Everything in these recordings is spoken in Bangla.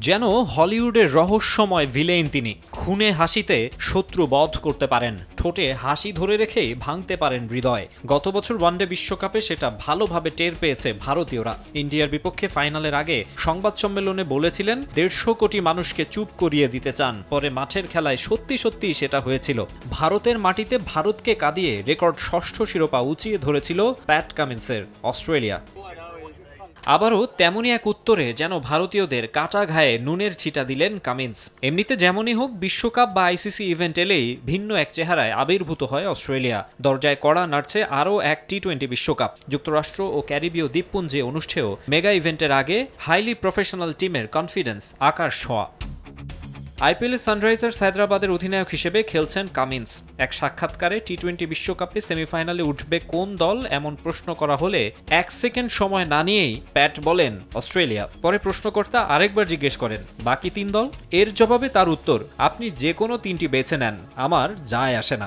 যেন হলিউডের রহস্যময় ভিলেন তিনি। খুনে হাসিতে শত্রু বধ করতে পারেন, ঠোঁটে হাসি ধরে রেখেই ভাঙতে পারেন হৃদয়। গত বছর ওয়ানডে বিশ্বকাপে সেটা ভালোভাবে টের পেয়েছে ভারতীয়রা। ইন্ডিয়ার বিপক্ষে ফাইনালের আগে সংবাদ সম্মেলনে বলেছিলেন 150 কোটি মানুষকে চুপ করিয়ে দিতে চান। পরে মাঠের খেলায় সত্যি সত্যি সেটা হয়েছিল। ভারতের মাটিতে ভারতকে কাঁদিয়ে রেকর্ড 6ষ্ঠ শিরোপা উঁচিয়ে ধরেছিল প্যাট কামিন্সের অস্ট্রেলিয়া। আবারও তেমনই এক উত্তরে যেন ভারতীয়দের কাটা ঘায়ে নুনের ছিটা দিলেন কামিন্স। এমনিতে যেমনই হোক, বিশ্বকাপ বা আইসিসি ইভেন্ট এলেই ভিন্ন এক চেহারায় আবির্ভূত হয় অস্ট্রেলিয়া। দরজায় কড়া নাড়ছে আরও এক টি-20 বিশ্বকাপ। যুক্তরাষ্ট্র ও ক্যারিবীয় দ্বীপপুঞ্জে অনুষ্ঠেয় মেগা ইভেন্টের আগে হাইলি প্রফেশনাল টিমের কনফিডেন্স আকাশ ছোঁয়া। আইপিএলে সানরাইজার্স হায়দ্রাবাদের অধিনায়ক হিসেবে খেলছেন কামিন্স। এক সাক্ষাৎকারে টি-20 বিশ্বকাপে সেমিফাইনালে উঠবে কোন দল এমন প্রশ্ন করা হলে 1 সেকেন্ড সময় না নিয়েই প্যাট বলেন অস্ট্রেলিয়া। পরে প্রশ্নকর্তা আরেকবার জিজ্ঞেস করেন বাকি 3 দল। এর জবাবে তার উত্তর, আপনি যে কোনো 3টি বেছে নেন, আমার যায় আসে না।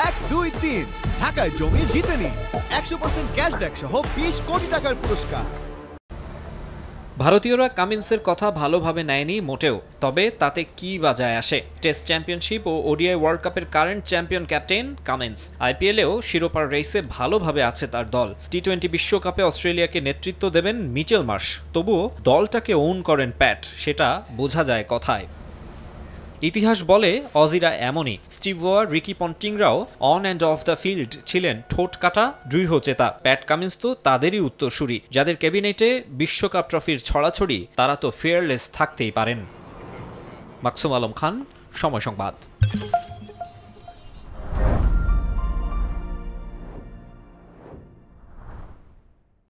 1, 2, 3 ঢাকায় জমি জিতে নিন 100% ক্যাশব্যাক সহ 20 কোটি টাকার পুরস্কার। ভারতীয়রা কামিন্সের কথা ভালোভাবে নেয়নি মোটেও, তবে তাতে কি বা যায় আসে। টেস্ট চ্যাম্পিয়নশিপ ও ওডিআই ওয়ার্ল্ড কাপের কারেন্ট চ্যাম্পিয়ন ক্যাপ্টেন কামিন্স। আইপিএলেও শিরোপার রেসে ভালোভাবে আছে তার দল। টি-20 বিশ্বকাপে অস্ট্রেলিয়াকে নেতৃত্ব দেবেন মিচেল মার্শ। তবুও দলটাকে ওন করেন প্যাট, সেটা বোঝা যায় কথায়। ইতিহাস বলে অজিরা এমনই। স্টিভ ওয়ার, রিকি পন্টিংরাও on and off the field ছিলেন ঠোঁট কাটা দৃঢ়চেতা। প্যাট কামিন্স তো তাদেরই উত্তরসূরি। যাদের ক্যাবিনেটে বিশ্বকাপ ট্রফির ছড়াছড়ি, তারা তো ফেয়ারলেস থাকতেই পারেন। মাকসুম আলম খান, সময় সংবাদ।